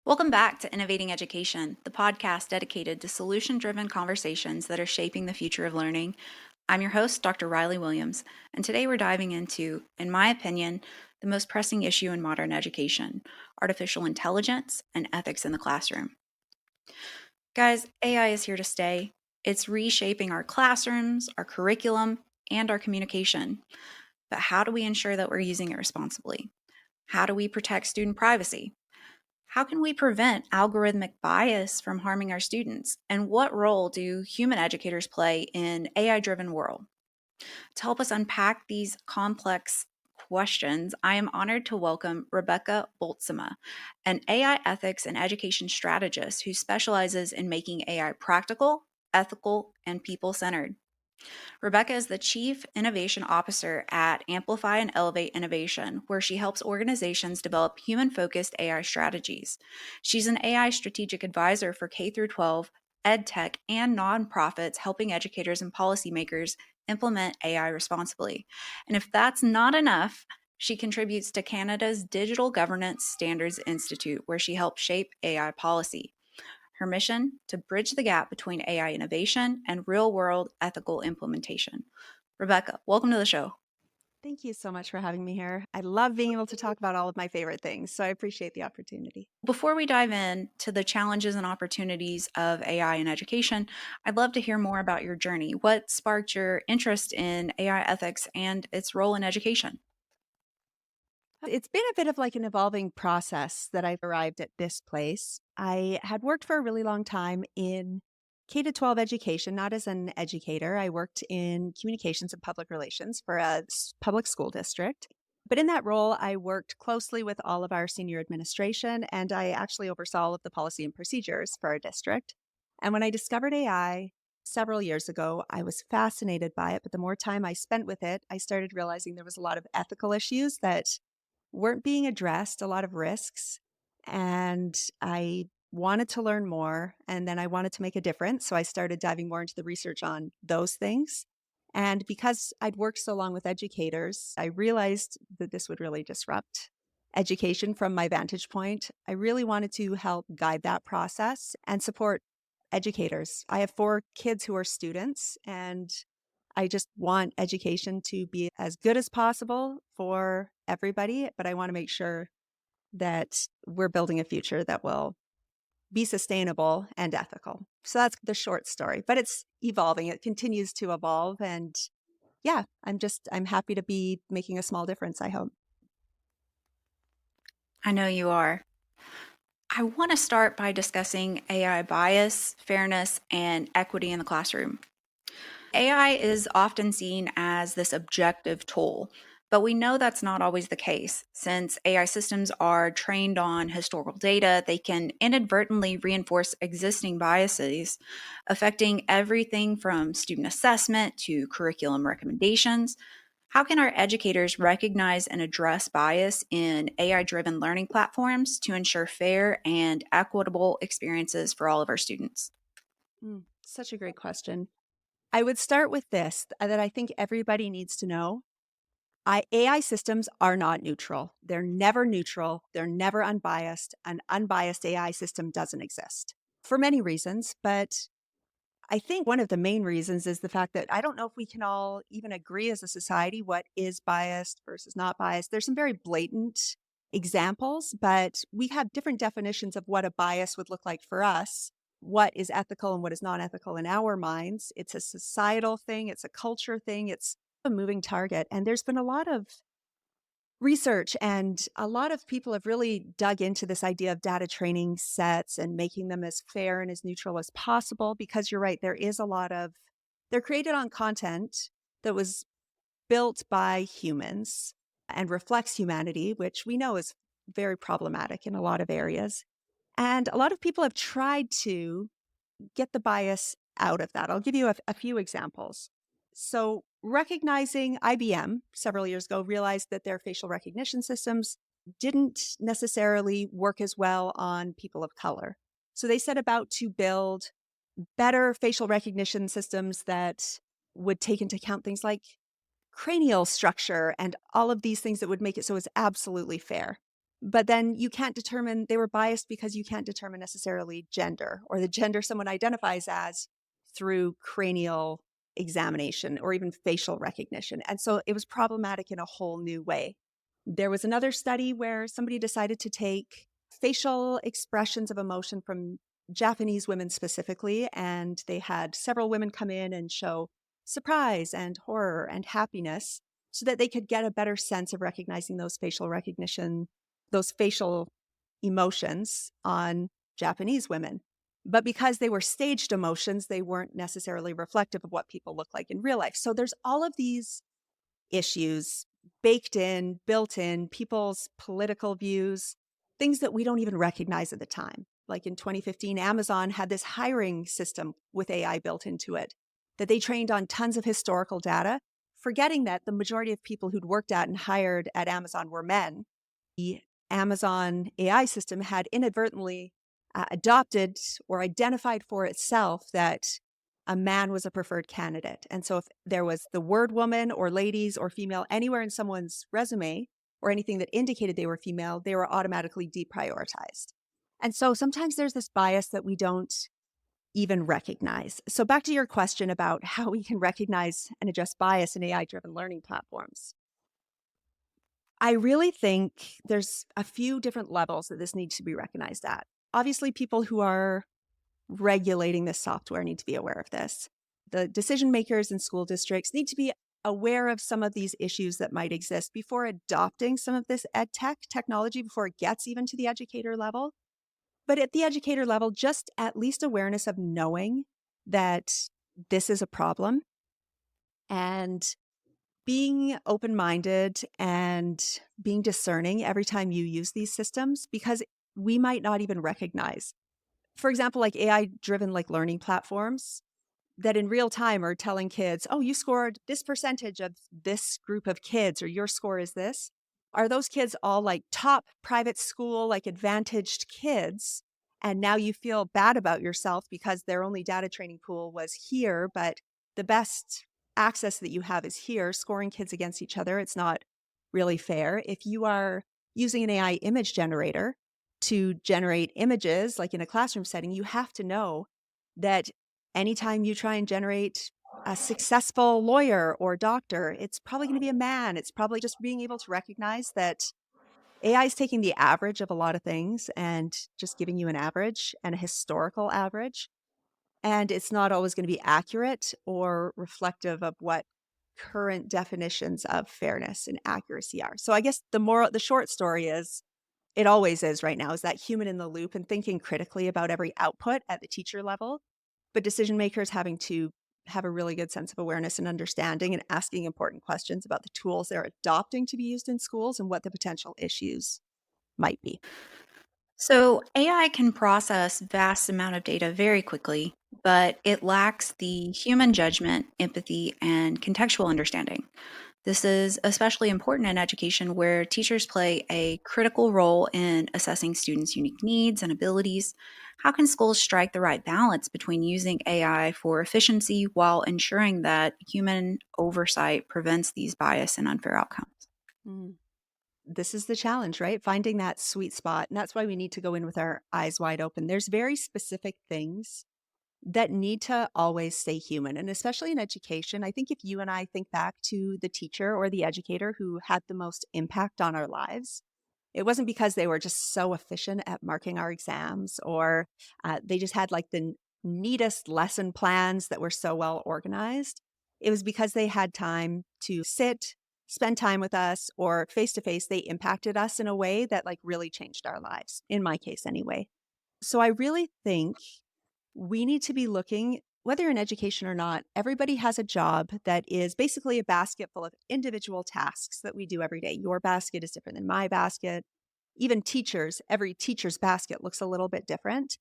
Welcome back to Innovating Education, the podcast dedicated to solution-driven conversations that are shaping the future of learning. I'm your host, Dr. Riley Williams, and today we're diving into, in my opinion, the most pressing issue in modern education: artificial intelligence and ethics in the classroom. Guys, AI is here to stay. It's reshaping our classrooms, our curriculum, and our communication. But how do we ensure that we're using it responsibly? How do we protect student privacy? How can we prevent algorithmic bias from harming our students? And what role do human educators play in AI-driven world? To help us unpack these complex questions, I am honored to welcome Rebecca Boltzema, an AI ethics and education strategist who specializes in making AI practical, ethical, and people-centered. Rebecca is the Chief Innovation Officer at Amplify and Elevate Innovation, where she helps organizations develop human-focused AI strategies. She's an AI strategic advisor for K-12, ed tech, and nonprofits, helping educators and policymakers implement AI responsibly. And if that's not enough, she contributes to Canada's Digital Governance Standards Institute, where she helps shape AI policy. Her mission: to bridge the gap between AI innovation and real-world ethical implementation. Rebecca, welcome to the show. Thank you so much for having me here. I love being able to talk about all of my favorite things, so I appreciate the opportunity. Before we dive in to the challenges and opportunities of AI in education, I'd love to hear more about your journey. What sparked your interest in AI ethics and its role in education? It's been a bit of like an evolving process that I've arrived at this place. I had worked for a really long time in K to 12 education, not as an educator. I worked in communications and public relations for a public school district. But in that role, I worked closely with all of our senior administration, and I actually oversaw all of the policy and procedures for our district. And when I discovered AI several years ago, I was fascinated by it. But the more time I spent with it, I started realizing there was a lot of ethical issues that weren't being addressed, a lot of risks. And I wanted to learn more. And then I wanted to make a difference. So I started diving more into the research on those things. And because I'd worked so long with educators, I realized that this would really disrupt education from my vantage point. I really wanted to help guide that process and support educators. I have 4 kids who are students, and I just want education to be as good as possible for everybody, but I want to make sure that we're building a future that will be sustainable and ethical. So that's the short story, but it's evolving. It continues to evolve. And yeah, I'm happy to be making a small difference, I hope. I know you are. I want to start by discussing AI bias, fairness, and equity in the classroom. AI is often seen as this objective tool, but we know that's not always the case. Since AI systems are trained on historical data, they can inadvertently reinforce existing biases, affecting everything from student assessment to curriculum recommendations. How can our educators recognize and address bias in AI-driven learning platforms to ensure fair and equitable experiences for all of our students? Such a great question. I would start with this that I think everybody needs to know. AI systems are not neutral. They're never neutral. They're never unbiased. An unbiased AI system doesn't exist for many reasons. But I think one of the main reasons is the fact that I don't know if we can all even agree as a society what is biased versus not biased. There's some very blatant examples, but we have different definitions of what a bias would look like for us, what is ethical and what is not ethical in our minds. It's a societal thing, it's a culture thing, it's a moving target. And there's been a lot of research, and a lot of people have really dug into this idea of data training sets and making them as fair and as neutral as possible, because you're right, they're created on content that was built by humans and reflects humanity, which we know is very problematic in a lot of areas. And a lot of people have tried to get the bias out of that. I'll give you a few examples. So, recognizing IBM several years ago realized that their facial recognition systems didn't necessarily work as well on people of color. So, they set about to build better facial recognition systems that would take into account things like cranial structure and all of these things that would make it so it's absolutely fair. But then you can't determine, they were biased because you can't determine necessarily gender or the gender someone identifies as through cranial examination or even facial recognition. And so it was problematic in a whole new way. There was another study where somebody decided to take facial expressions of emotion from Japanese women specifically, and they had several women come in and show surprise and horror and happiness so that they could get a better sense of recognizing those facial emotions on Japanese women. But because they were staged emotions, they weren't necessarily reflective of what people look like in real life. So there's all of these issues baked in, built in, people's political views, things that we don't even recognize at the time. Like in 2015, Amazon had this hiring system with AI built into it that they trained on tons of historical data, forgetting that the majority of people who'd worked at and hired at Amazon were men. The Amazon AI system had inadvertently adopted or identified for itself that a man was a preferred candidate. And so if there was the word woman or ladies or female anywhere in someone's resume or anything that indicated they were female, they were automatically deprioritized. And so sometimes there's this bias that we don't even recognize. So back to your question about how we can recognize and adjust bias in AI-driven learning platforms. I really think there's a few different levels that this needs to be recognized at. Obviously, people who are regulating this software need to be aware of this. The decision makers in school districts need to be aware of some of these issues that might exist before adopting some of this ed tech technology, before it gets even to the educator level. But at the educator level, just at least awareness of knowing that this is a problem and being open-minded and being discerning every time you use these systems, because we might not even recognize. For example, like AI-driven like learning platforms that in real time are telling kids, oh, you scored this percentage of this group of kids, or your score is this. Are those kids all like top private school, like advantaged kids? And now you feel bad about yourself because their only data training pool was here, but the best access that you have is here, scoring kids against each other. It's not really fair. If you are using an AI image generator to generate images, like in a classroom setting, you have to know that anytime you try and generate a successful lawyer or doctor, it's probably going to be a man. It's probably just being able to recognize that AI is taking the average of a lot of things and just giving you an average and a historical average. And it's not always going to be accurate or reflective of what current definitions of fairness and accuracy are. So I guess the short story is, it always is right now, is that human in the loop and thinking critically about every output at the teacher level, but decision makers having to have a really good sense of awareness and understanding and asking important questions about the tools they're adopting to be used in schools and what the potential issues might be. So, AI can process vast amount of data very quickly, but it lacks the human judgment, empathy, and contextual understanding. This is especially important in education where teachers play a critical role in assessing students' unique needs and abilities. How can schools strike the right balance between using AI for efficiency while ensuring that human oversight prevents these bias and unfair outcomes? Mm. This is the challenge, right? Finding that sweet spot. And that's why we need to go in with our eyes wide open. There's very specific things that need to always stay human. And especially in education, I think if you and I think back to the teacher or the educator who had the most impact on our lives, it wasn't because they were just so efficient at marking our exams or they just had like the neatest lesson plans that were so well organized. It was because they had time to sit, spend time with us, or face to face, they impacted us in a way that like really changed our lives, in my case anyway. So I really think we need to be looking, whether in education or not, everybody has a job that is basically a basket full of individual tasks that we do every day. Your basket is different than my basket. Even teachers, every teacher's basket looks a little bit different.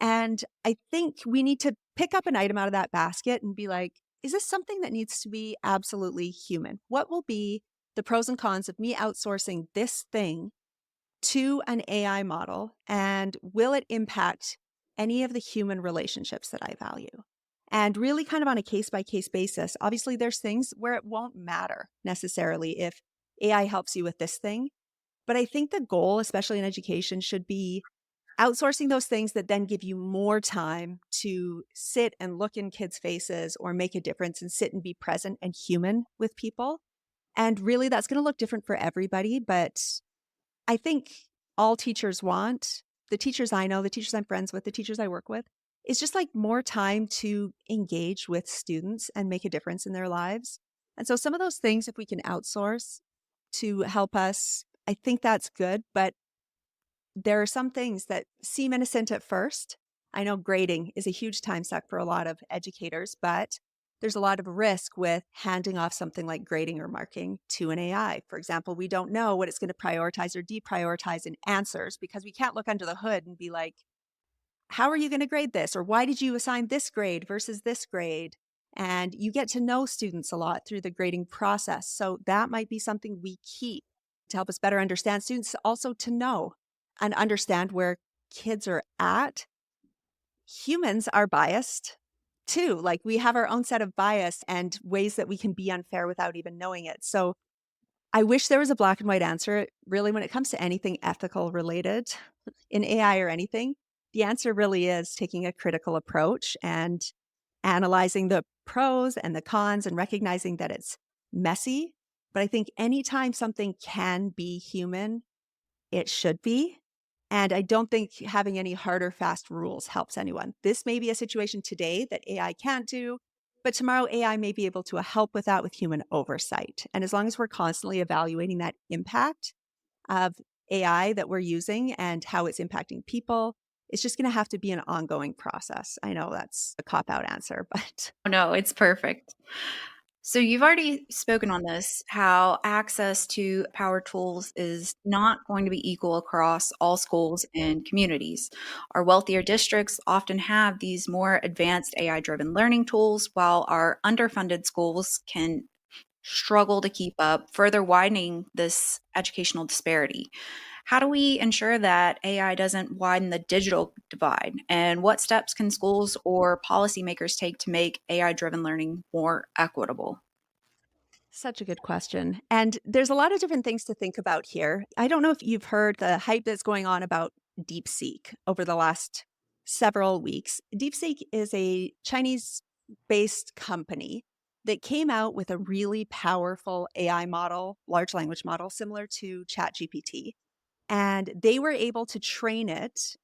And I think we need to pick up an item out of that basket and be like, is this something that needs to be absolutely human? What will be the pros and cons of me outsourcing this thing to an AI model? And will it impact any of the human relationships that I value? And really, kind of on a case by case basis, obviously, there's things where it won't matter necessarily if AI helps you with this thing. But I think the goal, especially in education, should be outsourcing those things that then give you more time to sit and look in kids' faces or make a difference and sit and be present and human with people. And really, that's going to look different for everybody. But I think all teachers want, the teachers I know, the teachers I'm friends with, the teachers I work with, is just like more time to engage with students and make a difference in their lives. And so some of those things, if we can outsource to help us, I think that's good. But there are some things that seem innocent at first. I know grading is a huge time suck for a lot of educators, but there's a lot of risk with handing off something like grading or marking to an AI. For example, we don't know what it's going to prioritize or deprioritize in answers because we can't look under the hood and be like, how are you going to grade this? Or why did you assign this grade versus this grade? And you get to know students a lot through the grading process. So that might be something we keep to help us better understand students, also to know and understand where kids are at. Humans are biased too. Like we have our own set of bias and ways that we can be unfair without even knowing it. So I wish there was a black and white answer. Really, when it comes to anything ethical related in AI or anything, the answer really is taking a critical approach and analyzing the pros and the cons and recognizing that it's messy. But I think anytime something can be human, it should be. And I don't think having any hard or fast rules helps anyone. This may be a situation today that AI can't do, but tomorrow AI may be able to help with that with human oversight. And as long as we're constantly evaluating that impact of AI that we're using and how it's impacting people, it's just going to have to be an ongoing process. I know that's a cop out answer, but Oh, no, it's perfect. So you've already spoken on this, how access to power tools is not going to be equal across all schools and communities. Our wealthier districts often have these more advanced AI-driven learning tools, while our underfunded schools can struggle to keep up, further widening this educational disparity. How do we ensure that AI doesn't widen the digital divide? And what steps can schools or policymakers take to make AI driven learning more equitable? such a good question. And there's a lot of different things to think about here. I don't know if you've heard the hype that's going on about DeepSeek over the last several weeks. DeepSeek is a Chinese based company that came out with a really powerful AI model, large language model, similar to ChatGPT. And they were able to train it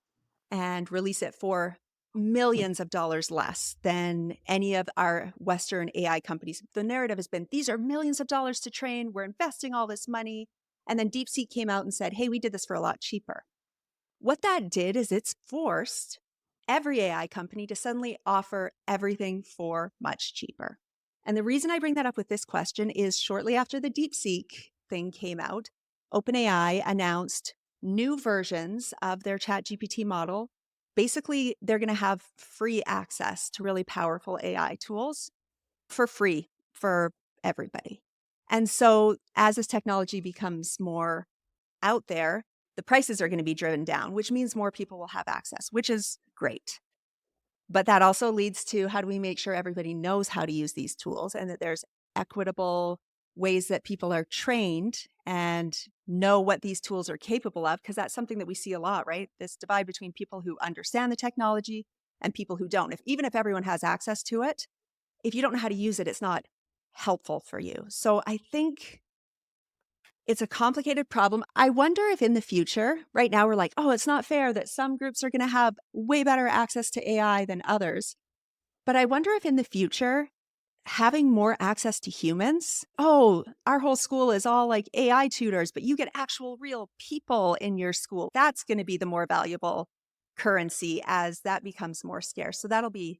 and release it for millions of dollars less than any of our Western AI companies. The narrative has been these are millions of dollars to train, we're investing all this money. And then DeepSeek came out and said, hey, we did this for a lot cheaper. What that did is it's forced every AI company to suddenly offer everything for much cheaper. And the reason I bring that up with this question is shortly after the DeepSeek thing came out, OpenAI announced new versions of their ChatGPT model. Basically, they're going to have free access to really powerful AI tools for free for everybody. And so, as this technology becomes more out there, the prices are going to be driven down, which means more people will have access, which is great. But that also leads to how do we make sure everybody knows how to use these tools and that there's equitable ways that people are trained and know what these tools are capable of? Because that's something that we see a lot, right? This divide between people who understand the technology and people who don't. Even if everyone has access to it, if you don't know how to use it, it's not helpful for you. So I think it's a complicated problem. I wonder if in the future, right now we're like, oh, it's not fair that some groups are going to have way better access to AI than others. But I wonder if in the future, having more access to humans, oh, our whole school is all like AI tutors, but you get actual real people in your school. That's going to be the more valuable currency as that becomes more scarce. So that'll be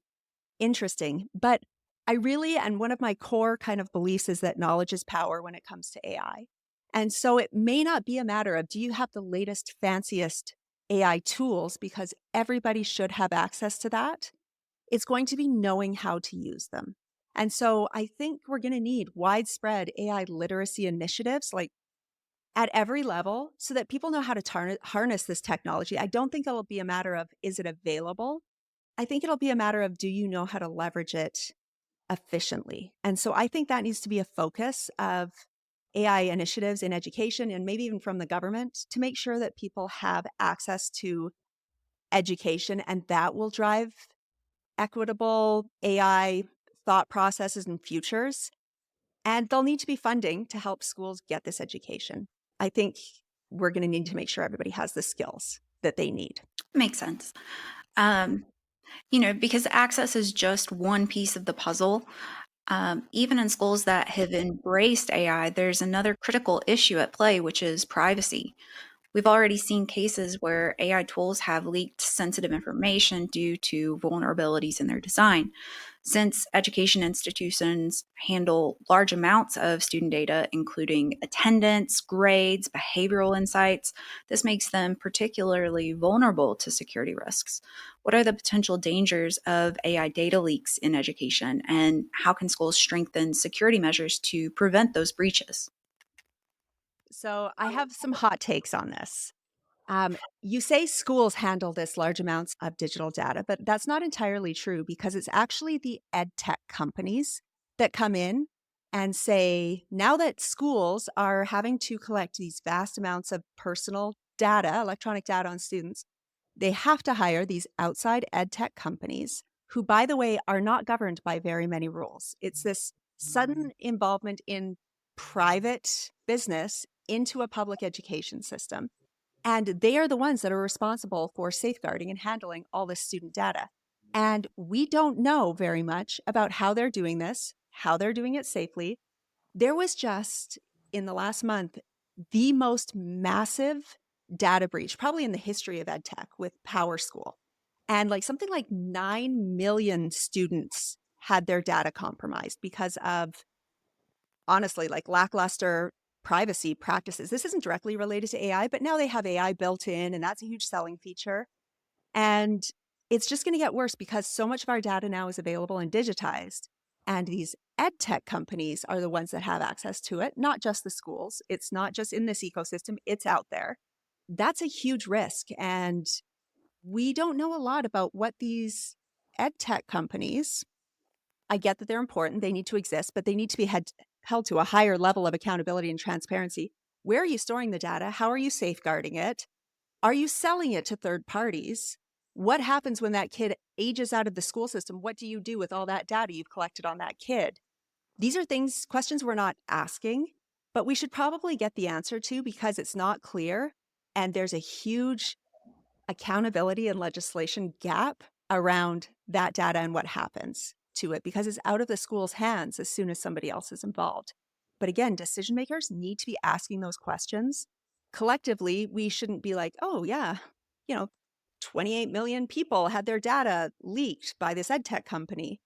interesting. But I really, and one of my core kind of beliefs is that knowledge is power when it comes to AI. And so it may not be a matter of do you have the latest, fanciest AI tools because everybody should have access to that. It's going to be knowing how to use them. And so I think we're going to need widespread AI literacy initiatives like at every level so that people know how to harness this technology. I don't think it'll be a matter of is it available? I think it'll be a matter of do you know how to leverage it efficiently? And so I think that needs to be a focus of AI initiatives in education and maybe even from the government to make sure that people have access to education, and that will drive equitable AI thought processes and futures. And there'll need to be funding to help schools get this education. I think we're going to need to make sure everybody has the skills that they need. Makes sense. Um, because access is just one piece of the puzzle. Even in schools that have embraced AI, there's another critical issue at play, which is privacy. We've already seen cases where AI tools have leaked sensitive information due to vulnerabilities in their design. Since education institutions handle large amounts of student data, including attendance, grades, behavioral insights, this makes them particularly vulnerable to security risks. What are the potential dangers of AI data leaks in education, and how can schools strengthen security measures to prevent those breaches? So I have some hot takes on this. You say schools handle this large amounts of digital data, but that's not entirely true because it's actually the ed tech companies that come in and say, now that schools are having to collect these vast amounts of personal data, electronic data on students, they have to hire these outside ed tech companies who, by the way, are not governed by very many rules. It's this sudden involvement in private business into a public education system. And they are the ones that are responsible for safeguarding and handling all this student data. And we don't know very much about how they're doing this, how they're doing it safely. There was just in the last month the most massive data breach, probably in the history of EdTech, with Power School. And like something like 9 million students had their data compromised because of, honestly, like lackluster privacy practices. This isn't directly related to AI, but now they have AI built in, and that's a huge selling feature. And it's just going to get worse because so much of our data now is available and digitized. And these ed tech companies are the ones that have access to it, not just the schools. It's not just in this ecosystem, it's out there. That's a huge risk. And we don't know a lot about what these ed tech companies, I get that they're important, they need to exist, but they need to be held to a higher level of accountability and transparency. Where are you storing the data? How are you safeguarding it? Are you selling it to third parties? What happens when that kid ages out of the school system? What do you do with all that data you've collected on that kid? These are questions we're not asking, but we should probably get the answer to because it's not clear. And there's a huge accountability and legislation gap around that data and what happens to it because it's out of the school's hands as soon as somebody else is involved. But again, decision makers need to be asking those questions. Collectively, we shouldn't be like, oh, yeah, 28 million people had their data leaked by this ed tech company.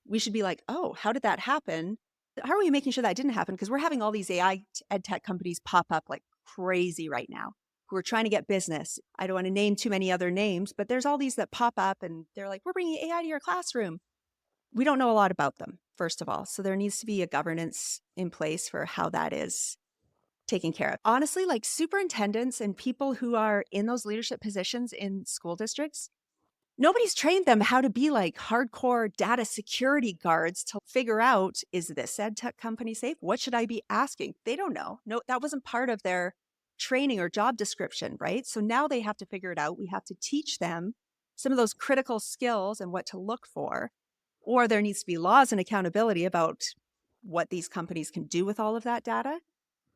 We should be like, oh, how did that happen? How are we making sure that didn't happen? Because we're having all these AI ed tech companies pop up like crazy right now who are trying to get business. I don't want to name too many other names, but there's all these that pop up and they're like, we're bringing AI to your classroom. We don't know a lot about them, first of all. So there needs to be a governance in place for how that is taken care of. Honestly, like superintendents and people who are in those leadership positions in school districts, nobody's trained them how to be like hardcore data security guards to figure out, is this ed tech company safe? What should I be asking? They don't know. No, that wasn't part of their training or job description, right? So now they have to figure it out. We have to teach them some of those critical skills and what to look for. Or there needs to be laws and accountability about what these companies can do with all of that data.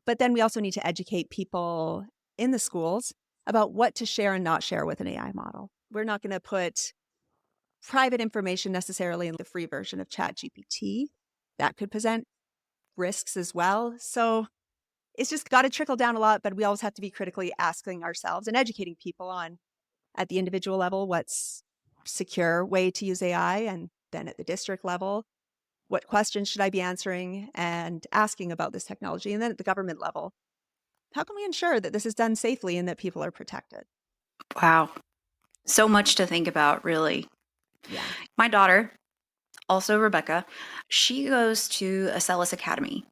But then we also need to educate people in the schools about what to share and not share with an AI model. We're not going to put private information necessarily in the free version of ChatGPT. That could present risks as well. So it's just got to trickle down a lot, but we always have to be critically asking ourselves and educating people on, at the individual level, what's secure way to use AI, and then at the district level, what questions should I be answering and asking about this technology? And then at the government level, how can we ensure that this is done safely and that people are protected? Wow. So much to think about, really. Yeah. My daughter, also Rebecca, she goes to Acellus Academy,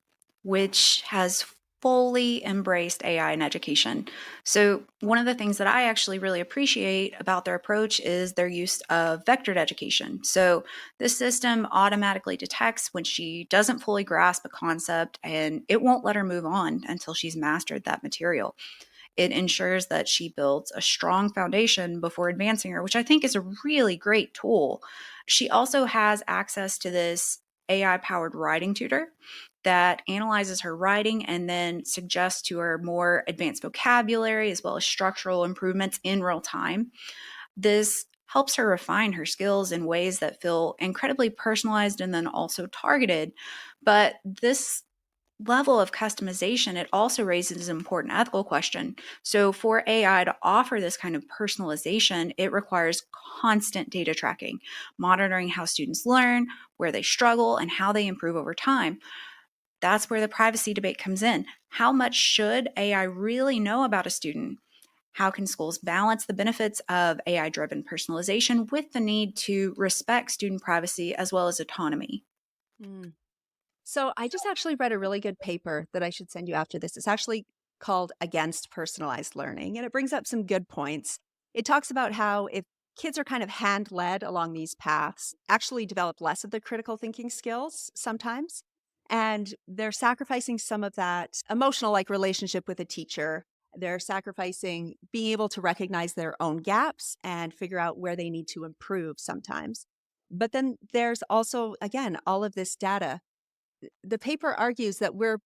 which has fully embraced AI in education. So, one of the things that I actually really appreciate about their approach is their use of vectored education. So, this system automatically detects when she doesn't fully grasp a concept and it won't let her move on until she's mastered that material. It ensures that she builds a strong foundation before advancing her, which I think is a really great tool. She also has access to this AI powered writing tutor that analyzes her writing and then suggests to her more advanced vocabulary as well as structural improvements in real time. This helps her refine her skills in ways that feel incredibly personalized and then also targeted. But this level of customization, it also raises an important ethical question. So, for AI to offer this kind of personalization, it requires constant data tracking, monitoring how students learn, where they struggle, and how they improve over time. That's where the privacy debate comes in. How much should AI really know about a student? How can schools balance the benefits of AI driven personalization with the need to respect student privacy as well as autonomy? Mm. So I just actually read a really good paper that I should send you after this. It's actually called Against Personalized Learning, and it brings up some good points. It talks about how if kids are kind of hand led along these paths, actually develop less of the critical thinking skills sometimes. And they're sacrificing some of that emotional, like relationship with a teacher. They're sacrificing being able to recognize their own gaps and figure out where they need to improve sometimes. But then there's also, again, all of this data. The paper argues that we're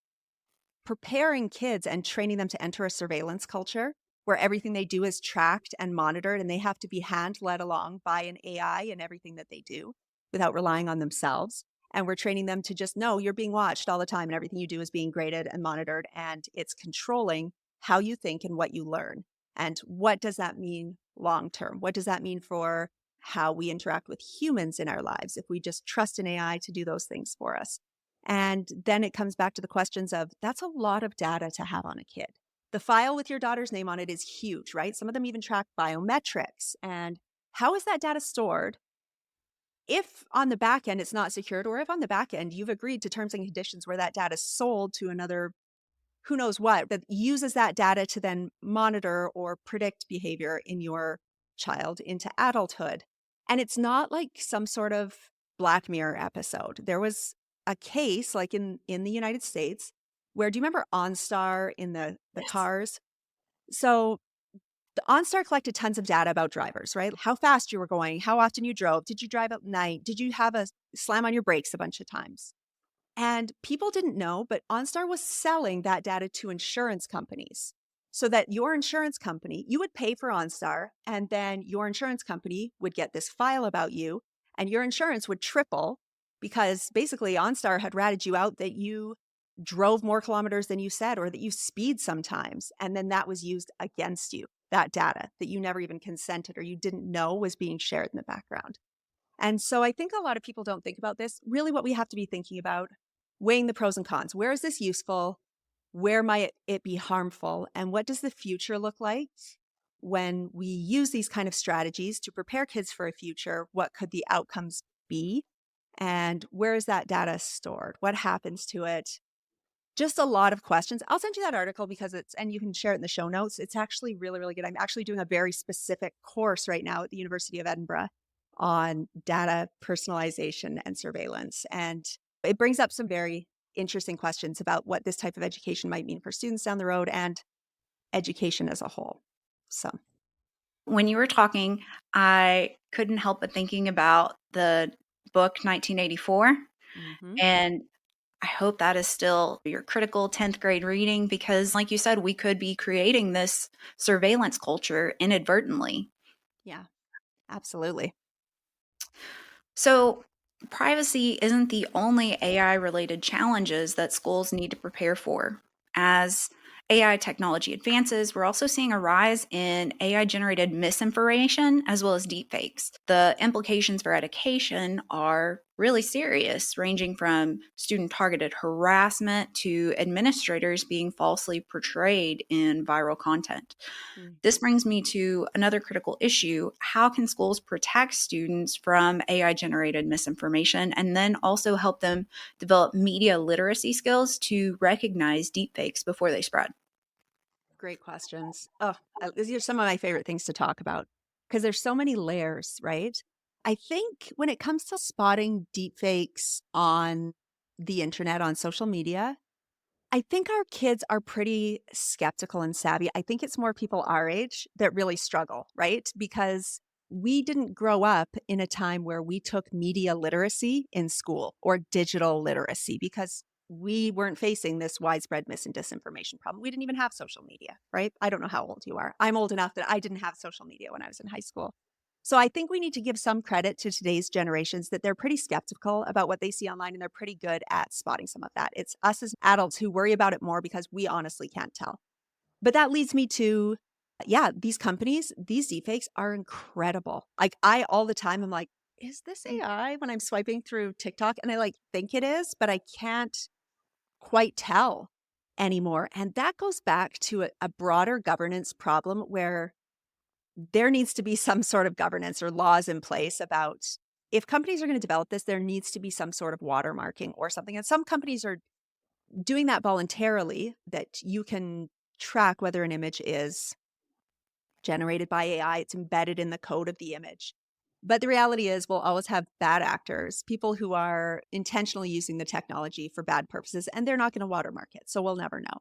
preparing kids and training them to enter a surveillance culture where everything they do is tracked and monitored, and they have to be hand led along by an AI in everything that they do without relying on themselves. And we're training them to just know you're being watched all the time and everything you do is being graded and monitored, and it's controlling how you think and what you learn. And what does that mean long term? What does that mean for how we interact with humans in our lives if we just trust an AI to do those things for us? And then it comes back to the questions of that's a lot of data to have on a kid. The file with your daughter's name on it is huge, right? Some of them even track biometrics. And how is that data stored? If on the back end it's not secured, or if on the back end you've agreed to terms and conditions where that data is sold to another who knows what, that uses that data to then monitor or predict behavior in your child into adulthood. And it's not like some sort of Black Mirror episode. There was a case like in the United States where, do you remember OnStar in the Yes. cars? So the OnStar collected tons of data about drivers, right? How fast you were going, how often you drove, did you drive at night, did you have a slam on your brakes a bunch of times? And people didn't know, but OnStar was selling that data to insurance companies so that your insurance company, you would pay for OnStar, and then your insurance company would get this file about you, and your insurance would triple because basically OnStar had ratted you out that you drove more kilometers than you said, or that you speed sometimes. And then that was used against you, that data that you never even consented or you didn't know was being shared in the background. And so I think a lot of people don't think about this. Really, what we have to be thinking about, weighing the pros and cons. Where is this useful? Where might it be harmful? And what does the future look like when we use these kind of strategies to prepare kids for a future? What could the outcomes be? And where is that data stored? What happens to it? Just a lot of questions. I'll send you that article because and you can share it in the show notes. It's actually really, really good. I'm actually doing a very specific course right now at the University of Edinburgh on data personalization and surveillance. And it brings up some very interesting questions about what this type of education might mean for students down the road and education as a whole. So, When you were talking, I couldn't help but thinking about the book 1984, mhm. and I hope that is still your critical 10th grade reading because, like you said, we could be creating this surveillance culture inadvertently. Yeah, absolutely. So, privacy isn't the only AI related challenges that schools need to prepare for. As AI technology advances, we're also seeing a rise in AI generated misinformation as well as deepfakes. The implications for education are really serious, ranging from student targeted harassment to administrators being falsely portrayed in viral content. Mm. This brings me to another critical issue. How can schools protect students from AI generated misinformation and then also help them develop media literacy skills to recognize deepfakes before they spread? Great questions. Oh, these are some of my favorite things to talk about because there's so many layers, right? I think when it comes to spotting deepfakes on the internet, on social media, I think our kids are pretty skeptical and savvy. I think it's more people our age that really struggle, right? Because we didn't grow up in a time where we took media literacy in school or digital literacy because we weren't facing this widespread mis and disinformation problem. We didn't even have social media, right? I don't know how old you are. I'm old enough that I didn't have social media when I was in high school. So I think we need to give some credit to today's generations that they're pretty skeptical about what they see online and they're pretty good at spotting some of that. It's us as adults who worry about it more because we honestly can't tell. But that leads me to, yeah, these companies, these deepfakes are incredible. Like I all the time, I'm like, is this AI when I'm swiping through TikTok? And I like think it is, but I can't quite tell anymore. And that goes back to a broader governance problem where there needs to be some sort of governance or laws in place about if companies are going to develop this, there needs to be some sort of watermarking or something. And some companies are doing that voluntarily, that you can track whether an image is generated by AI, it's embedded in the code of the image. But the reality is, we'll always have bad actors, people who are intentionally using the technology for bad purposes, and they're not going to watermark it. So we'll never know.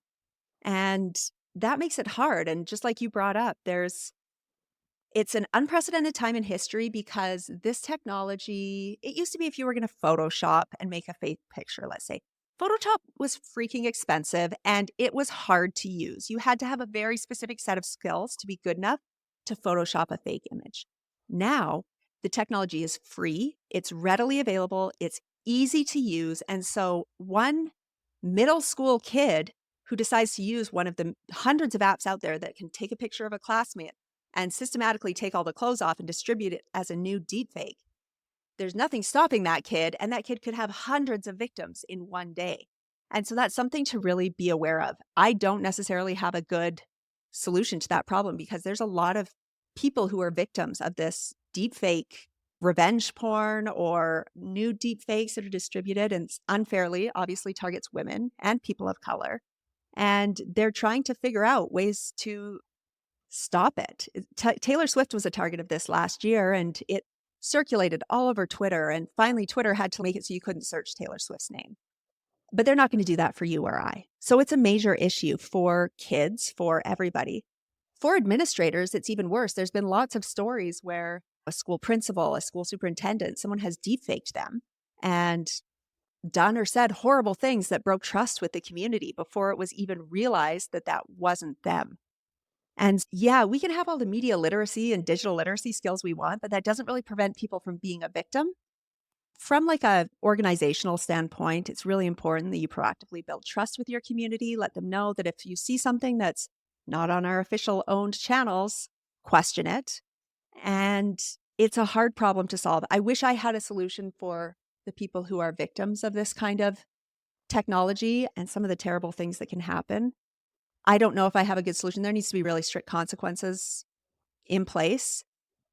And that makes it hard. And just like you brought up, it's an unprecedented time in history because this technology, it used to be if you were going to Photoshop and make a fake picture, let's say, Photoshop was freaking expensive and it was hard to use. You had to have a very specific set of skills to be good enough to Photoshop a fake image. Now, the technology is free, it's readily available, it's easy to use. And so, one middle school kid who decides to use one of the hundreds of apps out there that can take a picture of a classmate and systematically take all the clothes off and distribute it as a new deepfake, there's nothing stopping that kid. And that kid could have hundreds of victims in one day. And so that's something to really be aware of. I don't necessarily have a good solution to that problem because there's a lot of people who are victims of this deepfake revenge porn or new deepfakes that are distributed and unfairly, obviously targets women and people of color. And they're trying to figure out ways to stop it. Taylor Swift was a target of this last year, and it circulated all over Twitter. And finally, Twitter had to make it so you couldn't search Taylor Swift's name. But they're not going to do that for you or I. So it's a major issue for kids, for everybody. For administrators, it's even worse. There's been lots of stories where a school principal, a school superintendent, someone has deepfaked them and done or said horrible things that broke trust with the community before it was even realized that that wasn't them. And yeah, we can have all the media literacy and digital literacy skills we want, but that doesn't really prevent people from being a victim. From like a organizational standpoint, it's really important that you proactively build trust with your community, let them know that if you see something that's not on our official owned channels, question it. And it's a hard problem to solve. I wish I had a solution for the people who are victims of this kind of technology and some of the terrible things that can happen. I don't know if I have a good solution. There needs to be really strict consequences in place.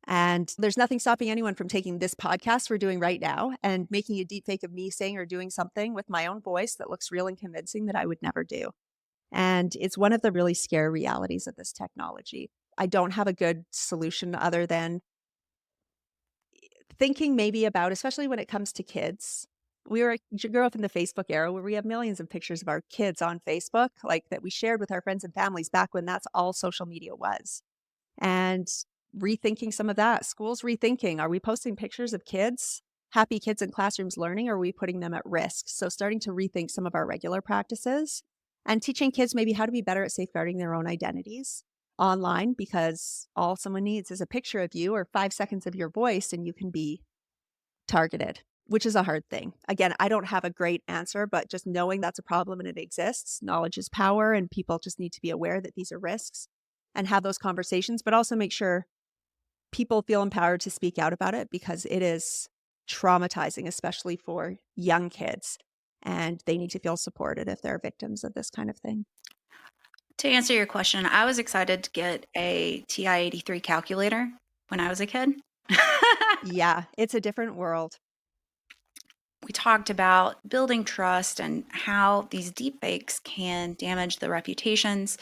And there's nothing stopping anyone from taking this podcast we're doing right now and making a deep fake of me saying or doing something with my own voice that looks real and convincing that I would never do. And it's one of the really scary realities of this technology. I don't have a good solution other than thinking maybe about, especially when it comes to kids. You grew up in the Facebook era where we have millions of pictures of our kids on Facebook, like that we shared with our friends and families back when that's all social media was. And rethinking some of that. Schools rethinking, are we posting pictures of kids, happy kids in classrooms learning, or are we putting them at risk? So starting to rethink some of our regular practices and teaching kids maybe how to be better at safeguarding their own identities online, because all someone needs is a picture of you or 5 seconds of your voice and you can be targeted, which is a hard thing. Again, I don't have a great answer, but just knowing that's a problem and it exists, knowledge is power, and people just need to be aware that these are risks and have those conversations, but also make sure people feel empowered to speak out about it because it is traumatizing, especially for young kids. And they need to feel supported if they're victims of this kind of thing. To answer your question, I was excited to get a TI-83 calculator when I was a kid. Yeah, it's a different world. We talked about building trust and how these deepfakes can damage the reputations.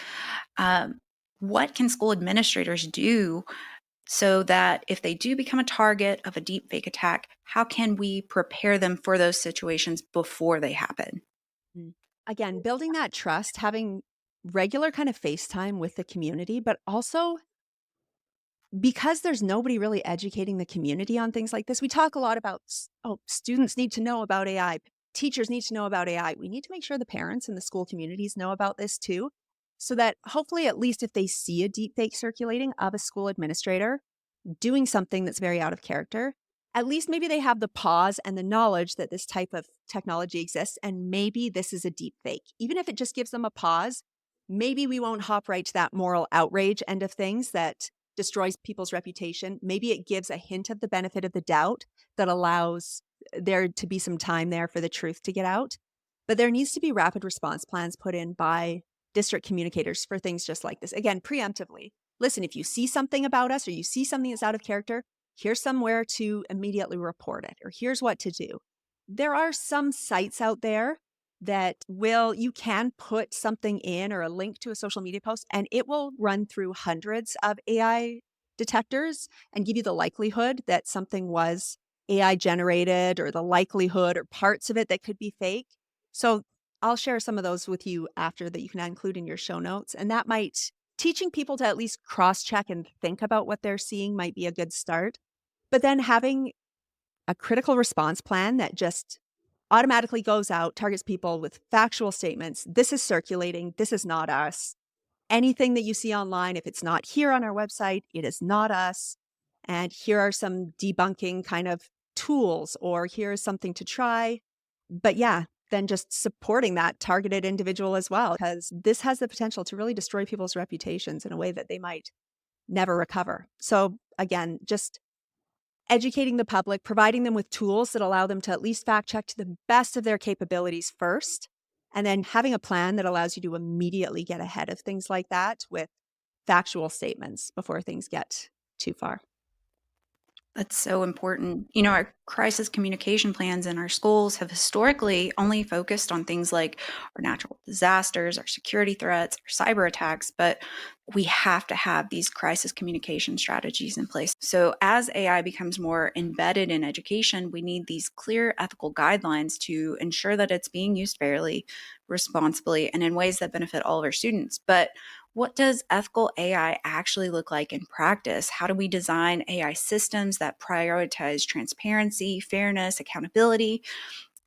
Um, what can school administrators do so that if they do become a target of a deepfake attack, how can we prepare them for those situations before they happen? Mm. Again, building that trust, having regular kind of FaceTime with the community, but also because there's nobody really educating the community on things like this. We talk a lot about, oh, students need to know about AI, teachers need to know about AI. We need to make sure the parents and the school communities know about this too, so that hopefully, at least if they see a deep fake circulating of a school administrator doing something that's very out of character, at least maybe they have the pause and the knowledge that this type of technology exists and maybe this is a deep fake. Even if it just gives them a pause, maybe we won't hop right to that moral outrage end of things that destroys people's reputation. Maybe it gives a hint of the benefit of the doubt that allows there to be some time there for the truth to get out. But there needs to be rapid response plans put in by district communicators for things just like this. Again, preemptively. Listen, if you see something about us or you see something that's out of character, here's somewhere to immediately report it, or here's what to do. There are some sites out there that you can put something in or a link to a social media post, and it will run through hundreds of AI detectors and give you the likelihood that something was AI generated or the likelihood or parts of it that could be fake. So I'll share some of those with you after that you can include in your show notes. And that might, teaching people to at least cross check and think about what they're seeing might be a good start. But then having a critical response plan that just automatically goes out, targets people with factual statements. This is circulating. This is not us. Anything that you see online, if it's not here on our website, it is not us. And here are some debunking kind of tools, or here is something to try. But yeah, then just supporting that targeted individual as well, because this has the potential to really destroy people's reputations in a way that they might never recover. So again, just educating the public, providing them with tools that allow them to at least fact check to the best of their capabilities first, and then having a plan that allows you to immediately get ahead of things like that with factual statements before things get too far. That's so important. You know, our crisis communication plans in our schools have historically only focused on things like our natural disasters, our security threats, our cyber attacks, but we have to have these crisis communication strategies in place. So, as AI becomes more embedded in education, we need these clear ethical guidelines to ensure that it's being used fairly, responsibly, and in ways that benefit all of our students. But what does ethical AI actually look like in practice? How do we design AI systems that prioritize transparency, fairness, accountability?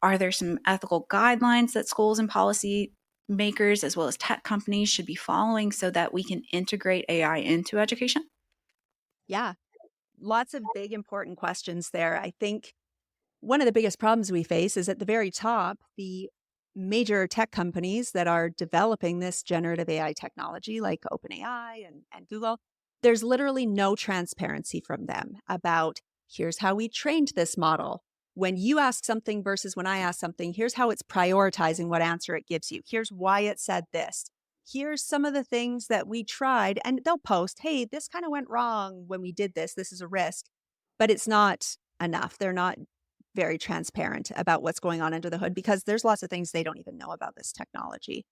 Are there some ethical guidelines that schools and policy makers, as well as tech companies, should be following so that we can integrate AI into education? Yeah, lots of big, important questions there. I think one of the biggest problems we face is at the very top, the major tech companies that are developing this generative AI technology, like OpenAI and Google, there's literally no transparency from them about here's how we trained this model. When you ask something versus when I ask something, here's how it's prioritizing what answer it gives you. Here's why it said this. Here's some of the things that we tried, and they'll post, hey, this kind of went wrong when we did this. This is a risk, but it's not enough. They're not very transparent about what's going on under the hood because there's lots of things they don't even know about this technology.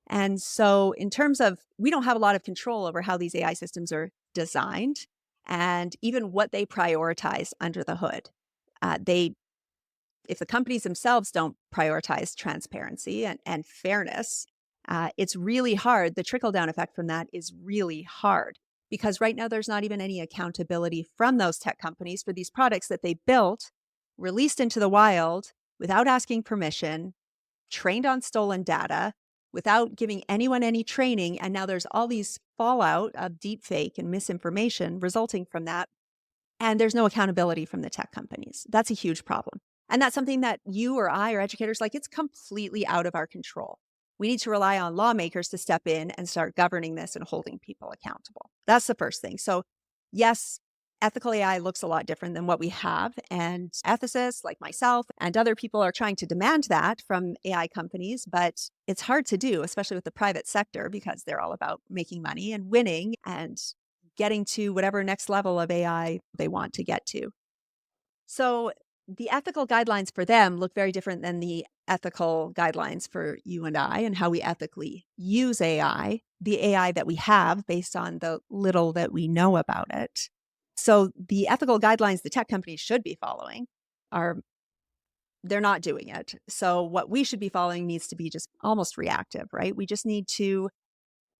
And so, in terms of, we don't have a lot of control over how these AI systems are designed and even what they prioritize under the hood. If the companies themselves don't prioritize transparency and fairness, it's really hard. The trickle down effect from that is really hard because right now there's not even any accountability from those tech companies for these products that they built, released into the wild without asking permission, trained on stolen data, without giving anyone any training. And now there's all these fallout of deepfake and misinformation resulting from that. And there's no accountability from the tech companies. That's a huge problem. And that's something that you or I or educators, like, it's completely out of our control. We need to rely on lawmakers to step in and start governing this and holding people accountable. That's the first thing. So, yes, Ethical AI looks a lot different than what we have. And ethicists like myself and other people are trying to demand that from AI companies, but it's hard to do, especially with the private sector, because they're all about making money and winning and getting to whatever next level of AI they want to get to. So the ethical guidelines for them look very different than the ethical guidelines for you and I and how we ethically use AI, the AI that we have based on the little that we know about it. So the ethical guidelines the tech companies should be following are they're not doing it. So what we should be following needs to be just almost reactive, right? We just need to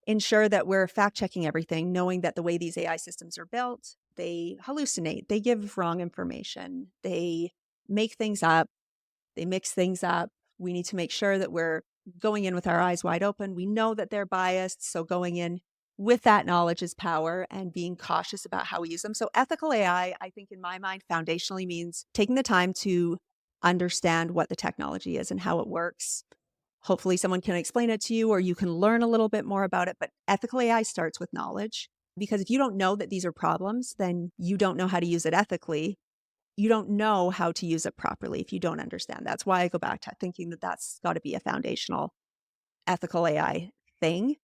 ensure that we're fact checking everything, knowing that the way these AI systems are built, they hallucinate, they give wrong information, they make things up, they mix things up. We need to make sure that we're going in with our eyes wide open. We know that they're biased. So going in with that knowledge is power and being cautious about how we use them. So ethical AI, I think in my mind, foundationally means taking the time to understand what the technology is and how it works. Hopefully someone can explain it to you or you can learn a little bit more about it. But ethical AI starts with knowledge because if you don't know that these are problems, then you don't know how to use it ethically. You don't know how to use it properly if you don't understand. That's why I go back to thinking that that's got to be a foundational ethical AI thing.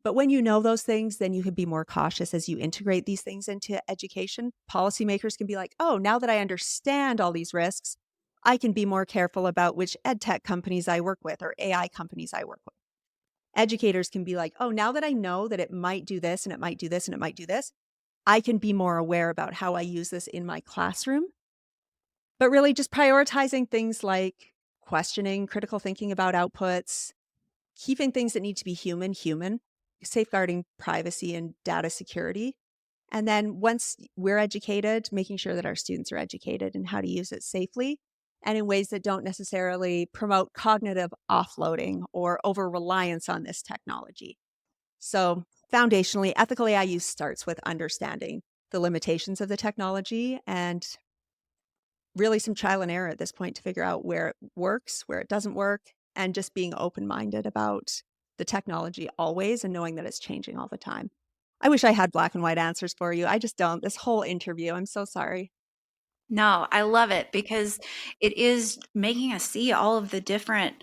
But when you know those things, then you can be more cautious as you integrate these things into education. Policymakers can be like, oh, now that I understand all these risks, I can be more careful about which ed tech companies I work with or AI companies I work with. Educators can be like, oh, now that I know that it might do this and it might do this and it might do this, I can be more aware about how I use this in my classroom. But really just prioritizing things like questioning, critical thinking about outputs, keeping things that need to be human, safeguarding privacy and data security. And then once we're educated, making sure that our students are educated in how to use it safely and in ways that don't necessarily promote cognitive offloading or over reliance on this technology. So, foundationally, ethical AI use starts with understanding the limitations of the technology and really some trial and error at this point to figure out where it works, where it doesn't work, and just being open minded about the technology always and knowing that it's changing all the time. I wish I had black and white answers for you. I just don't. This whole interview, I'm so sorry. No, I love it because it is making us see all of the different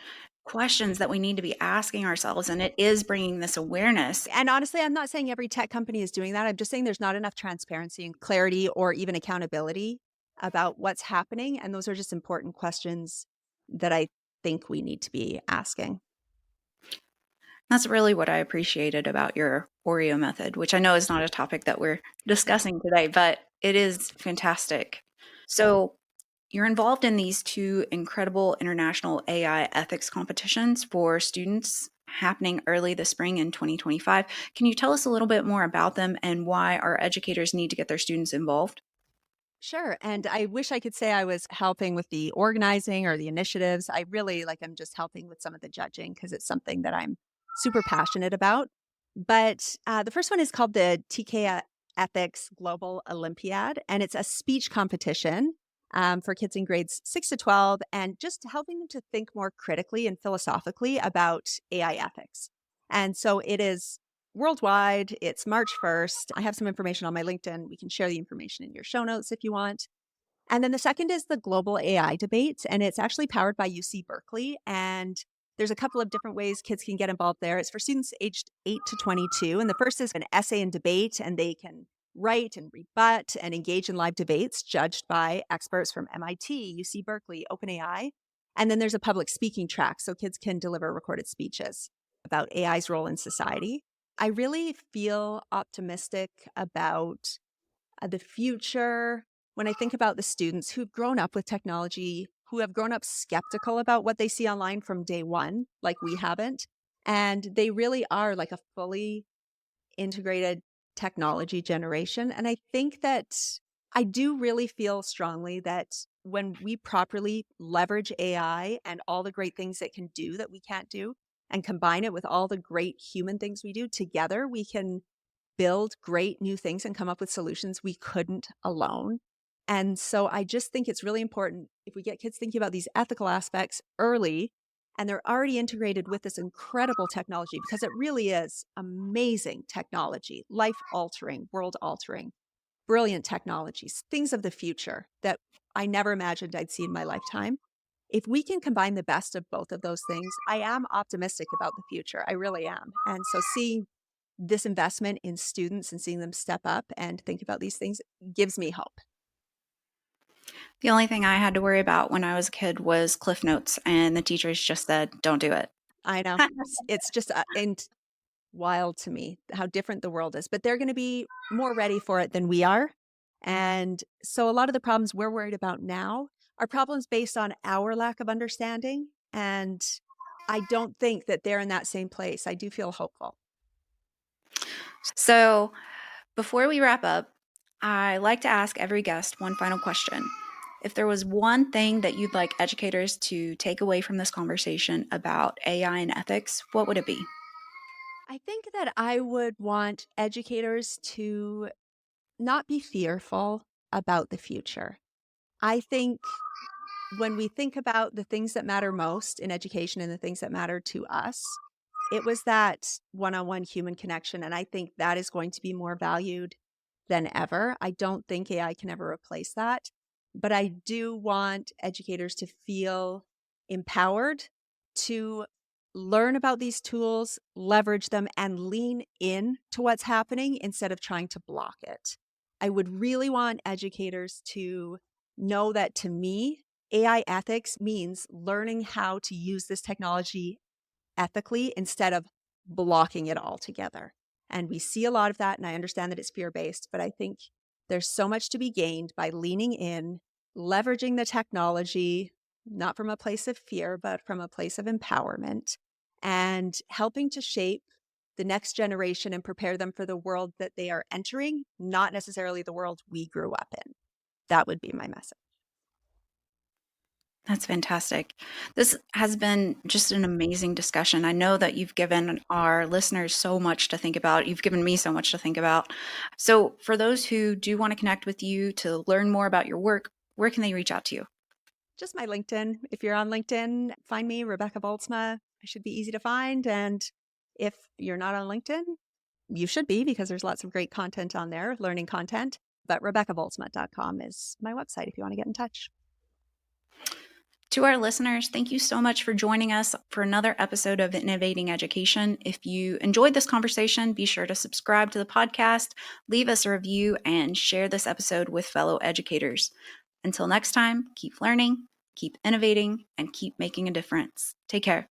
questions that we need to be asking ourselves, and it is bringing this awareness. And honestly, I'm not saying every tech company is doing that. I'm just saying there's not enough transparency and clarity or even accountability about what's happening. And those are just important questions that I think we need to be asking. That's really what I appreciated about your Oreo method, which I know is not a topic that we're discussing today, but it is fantastic. So, you're involved in these two incredible international AI ethics competitions for students happening early this spring in 2025. Can you tell us a little bit more about them and why our educators need to get their students involved? Sure. And I wish I could say I was helping with the organizing or the initiatives. I really I'm just helping with some of the judging because it's something that I'm super passionate about. But the first one is called the TK Ethics Global Olympiad, and it's a speech competition for kids in grades 6 to 12, and just helping them to think more critically and philosophically about AI ethics. And so it is worldwide. It's March 1st. I have some information on my LinkedIn. We can share the information in your show notes if you want. And then the second is the Global AI Debate, and it's actually powered by UC Berkeley. And there's a couple of different ways kids can get involved there. It's for students aged 8 to 22. And the first is an essay and debate, and they can write and rebut and engage in live debates judged by experts from MIT, UC Berkeley, OpenAI. And then there's a public speaking track, so kids can deliver recorded speeches about AI's role in society. I really feel optimistic about the future when I think about the students who've grown up with technology, who have grown up skeptical about what they see online from day one, like we haven't. And they really are like a fully integrated technology generation. And I think that I do really feel strongly that when we properly leverage AI and all the great things it can do that we can't do, and combine it with all the great human things we do together, we can build great new things and come up with solutions we couldn't alone. And so I just think it's really important if we get kids thinking about these ethical aspects early and they're already integrated with this incredible technology because it really is amazing technology, life altering, world altering. brilliant technologies, things of the future that I never imagined I'd see in my lifetime. If we can combine the best of both of those things, I am optimistic about the future. I really am. And so seeing this investment in students and seeing them step up and think about these things gives me hope. The only thing I had to worry about when I was a kid was Cliff Notes, and the teachers just said, don't do it. I know. It's just and wild to me how different the world is, but they're going to be more ready for it than we are. And so a lot of the problems we're worried about now are problems based on our lack of understanding. And I don't think that they're in that same place. I do feel hopeful. So before we wrap up, I like to ask every guest one final question. If there was one thing that you'd like educators to take away from this conversation about AI and ethics, what would it be? I think that I would want educators to not be fearful about the future. I think when we think about the things that matter most in education and the things that matter to us, it was that one-on-one human connection. And I think that is going to be more valued than ever. I don't think AI can ever replace that. But I do want educators to feel empowered to learn about these tools, leverage them, and lean in to what's happening instead of trying to block it. I would really want educators to know that, to me, AI ethics means learning how to use this technology ethically instead of blocking it altogether. And we see a lot of that. And I understand that it's fear-based, but I think there's so much to be gained by leaning in, leveraging the technology, not from a place of fear, but from a place of empowerment, and helping to shape the next generation and prepare them for the world that they are entering, not necessarily the world we grew up in. That would be my message. That's fantastic. This has been just an amazing discussion. I know that you've given our listeners so much to think about. You've given me so much to think about. So, for those who do want to connect with you to learn more about your work, where can they reach out to you? Just my LinkedIn. If you're on LinkedIn, find me, Rebecca Boltzema. I should be easy to find. And if you're not on LinkedIn, you should be, because there's lots of great content on there, learning content. But RebeccaBoltzma.com is my website if you want to get in touch. To our listeners, thank you so much for joining us for another episode of Innovating Education. If you enjoyed this conversation, be sure to subscribe to the podcast, leave us a review, and share this episode with fellow educators. Until next time, keep learning, keep innovating, and keep making a difference. Take care.